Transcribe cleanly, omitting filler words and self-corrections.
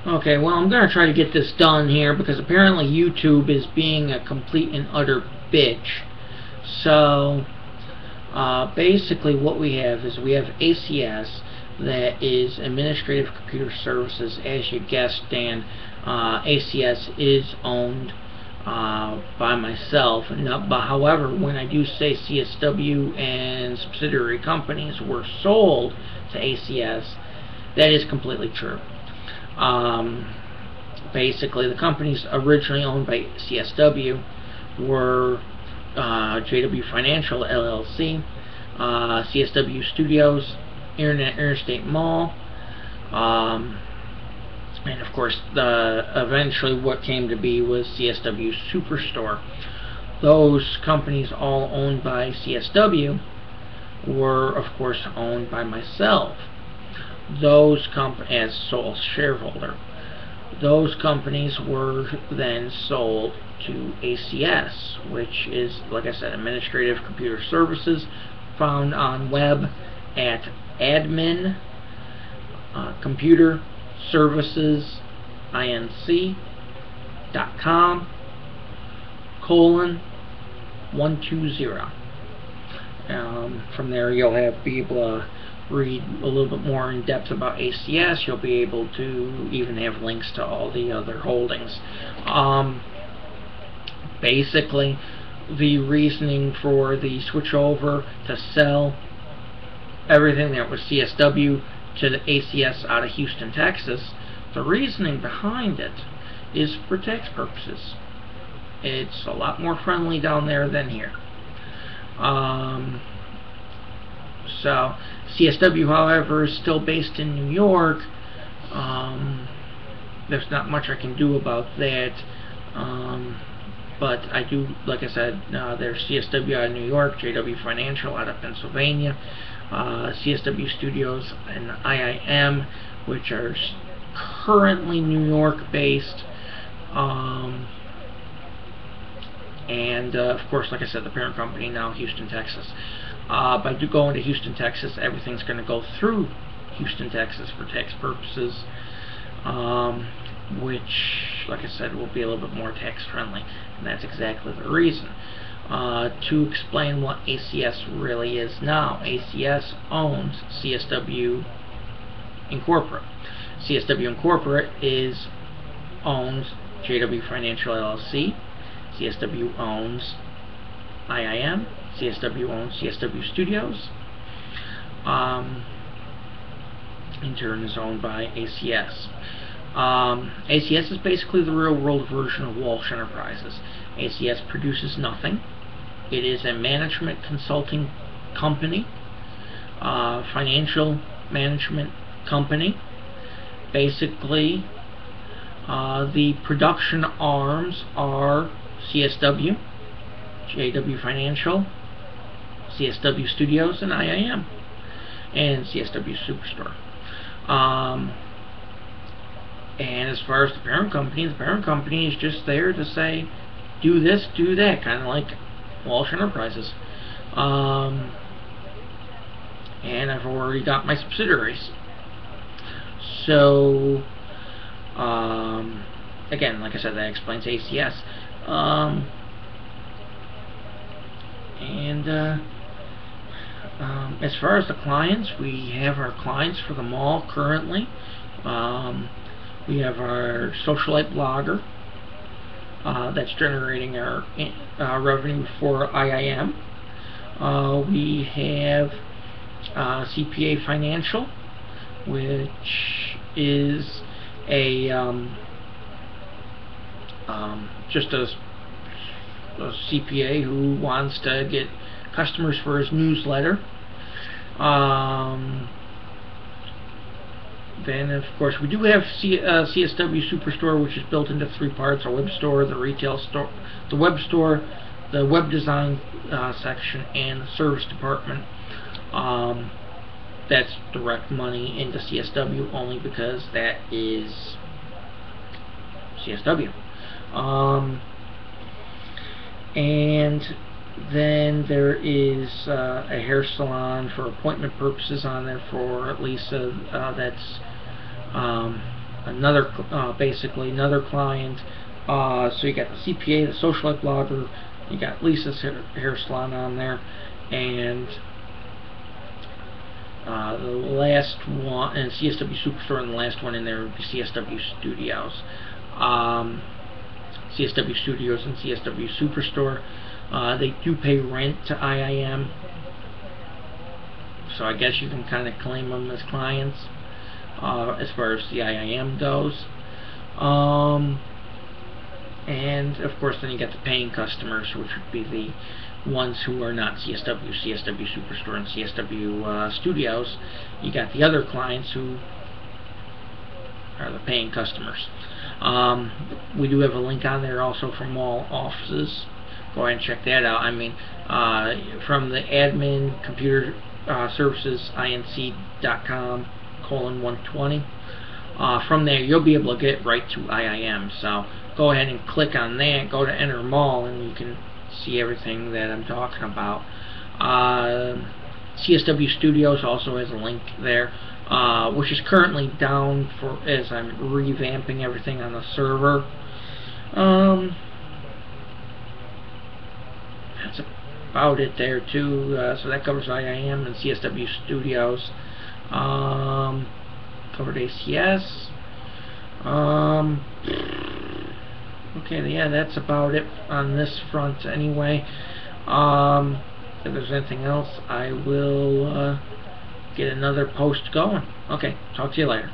Okay, well, I'm going to try to get this done here because apparently YouTube is being a complete and utter bitch. So, basically what we have is we have ACS, that is Administrative Computer Services, as you guessed, Dan. ACS is owned by myself. However, when I do say CSW and subsidiary companies were sold to ACS, that is completely true. Basically, the companies originally owned by CSW were JW Financial LLC, CSW Studios, Interstate Mall, and of course, eventually what came to be was CSW Superstore. Those companies, all owned by CSW, were of course owned by myself. Those as sole shareholder. Those companies were then sold to ACS, which is, like I said, Administrative Computer Services, found on web at admin computer services inc.com :120. From there you'll be able to read a little bit more in depth about ACS. You'll be able to even have links to all the other holdings. Basically, the reasoning for the switchover to sell everything that was CSW to the ACS out of Houston, Texas, the reasoning behind it is for tax purposes. It's a lot more friendly down there than here. So CSW, however, is still based in New York. There's not much I can do about that. But I do, like I said, there's CSW out of New York, JW Financial out of Pennsylvania, CSW Studios and IIM, which are currently New York based, and of course, like I said, the parent company now Houston, Texas. By going to Houston, Texas, everything's going to go through Houston, Texas for tax purposes, which, like I said, will be a little bit more tax friendly, and that's exactly the reason. To explain what ACS really is now, ACS owns CSW Incorporate. CSW Incorporate owns JW Financial LLC, CSW owns IIM, CSW owns CSW Studios, in turn is owned by ACS. ACS is basically the real world version of Walsh Enterprises. ACS produces nothing. It is a management consulting company, financial management company. Basically, the production arms are CSW, JW Financial, CSW Studios, and IIM, and CSW Superstore. And as far as the parent company is just there to say, do this, do that, kind of like Walsh Enterprises. And I've already got my subsidiaries. So, again, like I said, that explains ACS. As far as the clients, we have our clients for the mall currently. We have our socialite blogger that's generating our revenue for IIM. We have CPA Financial, which is a just a CPA who wants to get customers for his newsletter. Then, of course, we do have CSW Superstore, which is built into 3 parts: a web store, the retail store, the web store, the web design section, and the service department. That's direct money into CSW only because that is CSW. And then there is a hair salon for appointment purposes on there for Lisa. That's basically another client. So you got the CPA, the socialite blogger, you got Lisa's hair salon on there, and the last one, and CSW Superstore, and the last one in there would be CSW Studios. CSW Studios and CSW Superstore. They do pay rent to IIM, so I guess you can kind of claim them as clients as far as the IIM goes. And of course, then you get the paying customers, which would be the ones who are not CSW, CSW Superstore, and CSW Studios. You got the other clients who are the paying customers. We do have a link on there also from all offices. Go ahead and check that out. I mean, from the admin computer services inc.com:120. From there, you'll be able to get right to IIM. So go ahead and click on that. Go to Enter Mall, and you can see everything that I'm talking about. CSW Studios also has a link there, which is currently down for as I'm revamping everything on the server. That's about it there too. So that covers IIM and CSW Studios. Covered ACS. Okay, yeah, that's about it on this front anyway. If there's anything else, I will get another post going. Okay, talk to you later.